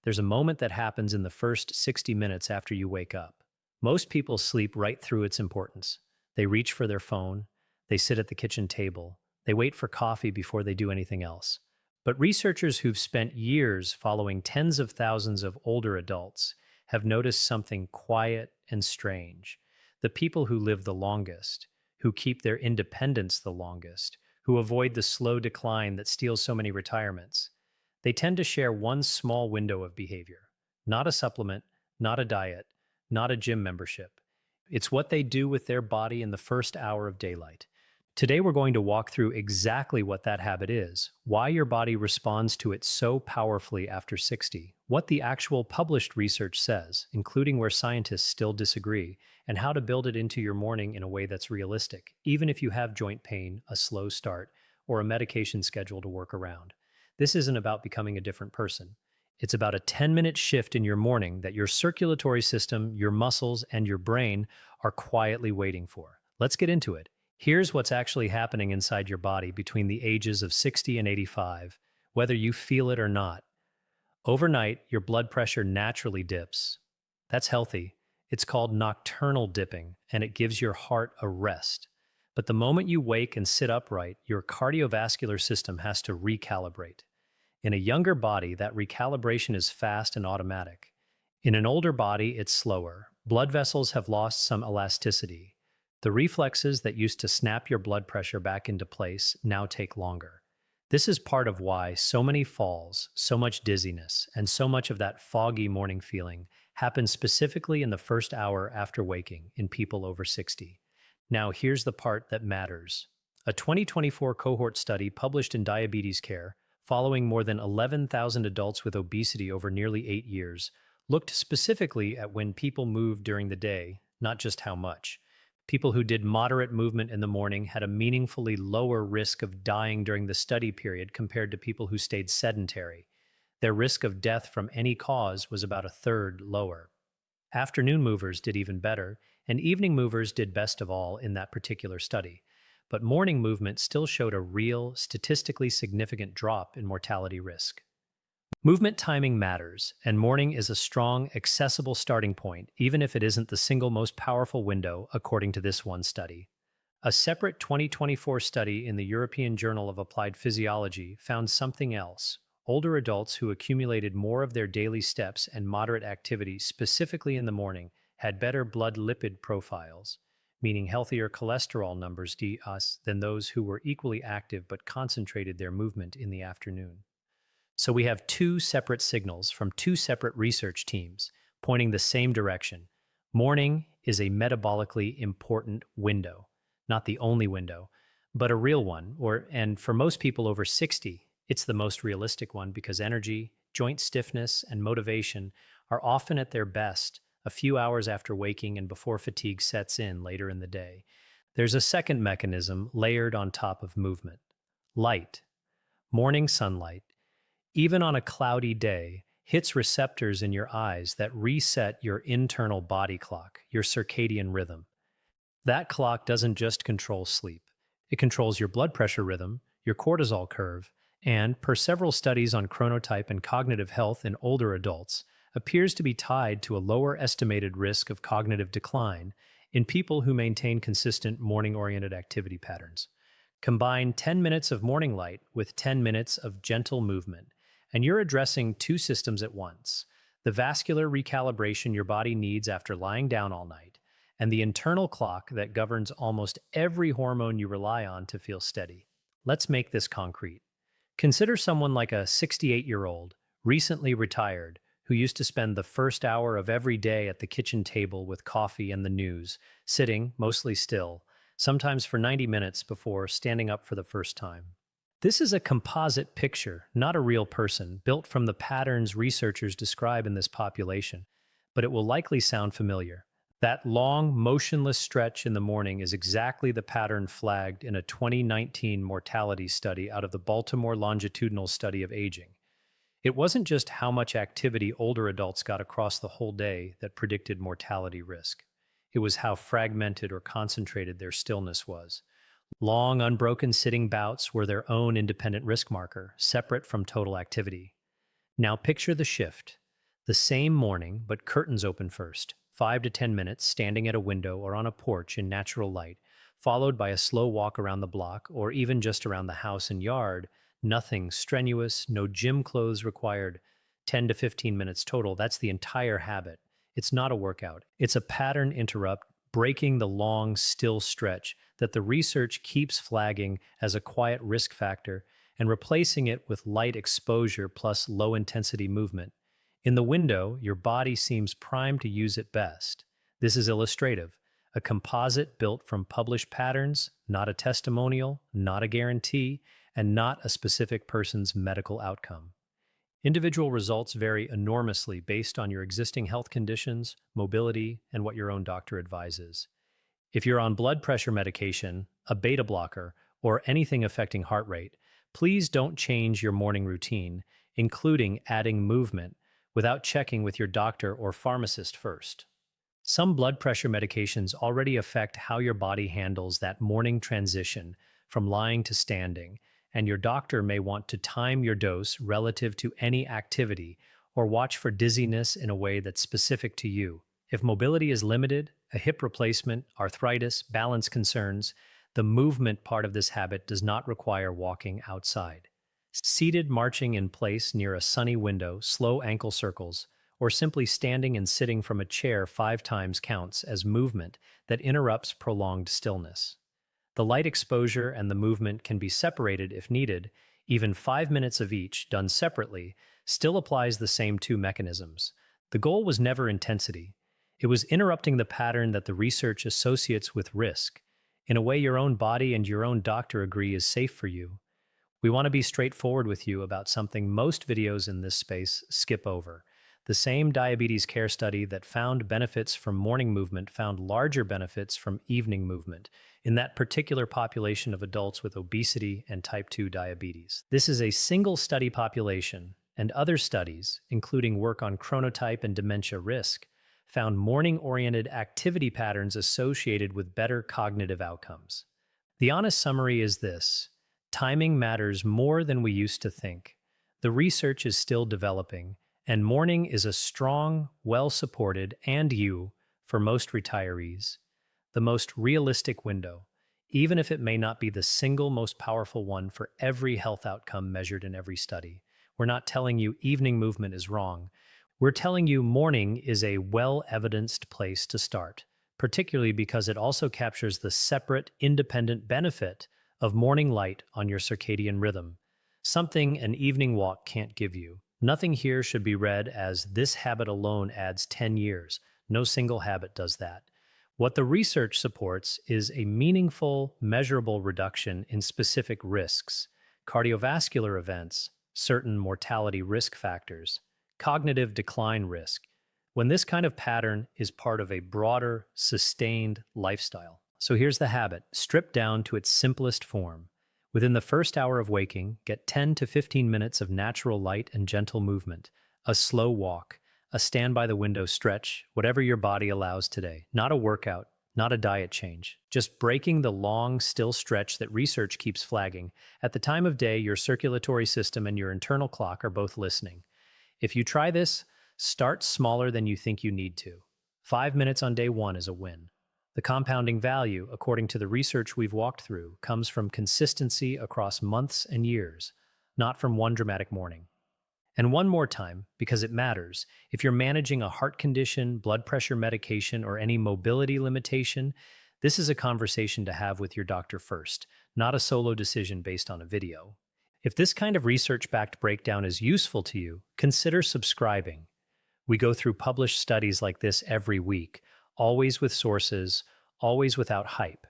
There's a moment that happens in the first 60 minutes after you wake up. Most people sleep right through its importance. They reach for their phone, they sit at the kitchen table, they wait for coffee before they do anything else. But researchers who've spent years following tens of thousands of older adults have noticed something quiet and strange. The people who live the longest, who keep their independence the longest, who avoid the slow decline that steals so many retirements, they tend to share one small window of behavior, not a supplement, not a diet, not a gym membership. It's what they do with their body in the first hour of daylight. Today, we're going to walk through exactly what that habit is, why your body responds to it so powerfully after 60, what the actual published research says, including where scientists still disagree, and how to build it into your morning in a way that's realistic, even if you have joint pain, a slow start, or a medication schedule to work around. This isn't about becoming a different person. It's about a 10-minute shift in your morning that your circulatory system, your muscles, and your brain are quietly waiting for. Let's get into it. Here's what's actually happening inside your body between the ages of 60 and 85, whether you feel it or not. Overnight, your blood pressure naturally dips. That's healthy. It's called nocturnal dipping, and it gives your heart a rest. But the moment you wake and sit upright, your cardiovascular system has to recalibrate. In a younger body, that recalibration is fast and automatic. In an older body, it's slower. Blood vessels have lost some elasticity. The reflexes that used to snap your blood pressure back into place now take longer. This is part of why so many falls, so much dizziness, and so much of that foggy morning feeling happens specifically in the first hour after waking in people over 60. Now, here's the part that matters. A 2024 cohort study published in Diabetes Care, following more than 11,000 adults with obesity over nearly 8 years, looked specifically at when people moved during the day, not just how much. People who did moderate movement in the morning had a meaningfully lower risk of dying during the study period compared to people who stayed sedentary. Their risk of death from any cause was about a third lower. Afternoon movers did even better, and evening movers did best of all in that particular study. But morning movement still showed a real, statistically significant drop in mortality risk. Movement timing matters, and morning is a strong, accessible starting point, even if it isn't the single most powerful window, according to this one study. A separate 2024 study in the European Journal of Applied Physiology found something else. Older adults who accumulated more of their daily steps and moderate activity, specifically in the morning, had better blood lipid profiles, meaning healthier cholesterol numbers (DS) than those who were equally active but concentrated their movement in the afternoon. So we have two separate signals from two separate research teams pointing the same direction. Morning is a metabolically important window, not the only window, but a real one, and for most people over 60, it's the most realistic one because energy, joint stiffness, and motivation are often at their best a few hours after waking and before fatigue sets in later in the day. There's a second mechanism layered on top of movement. Light. Morning sunlight, even on a cloudy day, hits receptors in your eyes that reset your internal body clock, your circadian rhythm. That clock doesn't just control sleep. It controls your blood pressure rhythm, your cortisol curve, and, per several studies on chronotype and cognitive health in older adults, appears to be tied to a lower estimated risk of cognitive decline in people who maintain consistent morning-oriented activity patterns. Combine 10 minutes of morning light with 10 minutes of gentle movement, and you're addressing two systems at once: the vascular recalibration your body needs after lying down all night, and the internal clock that governs almost every hormone you rely on to feel steady. Let's make this concrete. Consider someone like a 68-year-old, recently retired, who used to spend the first hour of every day at the kitchen table with coffee and the news, sitting, mostly still, sometimes for 90 minutes before standing up for the first time. This is a composite picture, not a real person, built from the patterns researchers describe in this population, but it will likely sound familiar. That long, motionless stretch in the morning is exactly the pattern flagged in a 2019 mortality study out of the Baltimore Longitudinal Study of Aging. It wasn't just how much activity older adults got across the whole day that predicted mortality risk. It was how fragmented or concentrated their stillness was. Long, unbroken sitting bouts were their own independent risk marker, separate from total activity. Now picture the shift. The same morning, but curtains open first, 5 to 10 minutes standing at a window or on a porch in natural light, followed by a slow walk around the block or even just around the house and yard. Nothing strenuous, no gym clothes required. 10 to 15 minutes total. That's the entire habit. It's not a workout. It's a pattern interrupt, breaking the long, still stretch that the research keeps flagging as a quiet risk factor and replacing it with light exposure plus low intensity movement. In the window, your body seems primed to use it best. This is illustrative, a composite built from published patterns, not a testimonial, not a guarantee, and not a specific person's medical outcome. Individual results vary enormously based on your existing health conditions, mobility, and what your own doctor advises. If you're on blood pressure medication, a beta blocker, or anything affecting heart rate, please don't change your morning routine, including adding movement, without checking with your doctor or pharmacist first. Some blood pressure medications already affect how your body handles that morning transition from lying to standing, and your doctor may want to time your dose relative to any activity or watch for dizziness in a way that's specific to you. If mobility is limited, a hip replacement, arthritis, balance concerns, the movement part of this habit does not require walking outside. Seated marching in place near a sunny window, slow ankle circles, or simply standing and sitting from a chair 5 times counts as movement that interrupts prolonged stillness. The light exposure and the movement can be separated if needed. Even 5 minutes of each, done separately, still applies the same 2 mechanisms. The goal was never intensity. It was interrupting the pattern that the research associates with risk, in a way your own body and your own doctor agree is safe for you. We want to be straightforward with you about something most videos in this space skip over. The same diabetes care study that found benefits from morning movement found larger benefits from evening movement in that particular population of adults with obesity and type 2 diabetes. This is a single study population, and other studies, including work on chronotype and dementia risk, found morning-oriented activity patterns associated with better cognitive outcomes. The honest summary is this: timing matters more than we used to think. The research is still developing, and morning is a strong, well-supported, and for most retirees, the most realistic window, even if it may not be the single most powerful one for every health outcome measured in every study. We're not telling you evening movement is wrong. We're telling you morning is a well-evidenced place to start, particularly because it also captures the separate, independent benefit of morning light on your circadian rhythm, something an evening walk can't give you. Nothing here should be read as this habit alone adds 10 years. No single habit does that. What the research supports is a meaningful, measurable reduction in specific risks, cardiovascular events, certain mortality risk factors, cognitive decline risk, when this kind of pattern is part of a broader, sustained lifestyle. So here's the habit, stripped down to its simplest form. Within the first hour of waking, get 10 to 15 minutes of natural light and gentle movement, a slow walk, a stand by the window stretch, whatever your body allows today. Not a workout, not a diet change, just breaking the long, still stretch that research keeps flagging. At the time of day, your circulatory system and your internal clock are both listening. If you try this, start smaller than you think you need to. 5 minutes on day 1 is a win. The compounding value, according to the research we've walked through, comes from consistency across months and years, not from one dramatic morning. And one more time, because it matters, if you're managing a heart condition, blood pressure medication, or any mobility limitation, this is a conversation to have with your doctor first, not a solo decision based on a video. If this kind of research-backed breakdown is useful to you, consider subscribing. We go through published studies like this every week, always with sources, always without hype.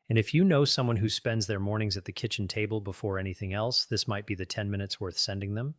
And if you know someone who spends their mornings at the kitchen table before anything else, this might be the 10 minutes worth sending them.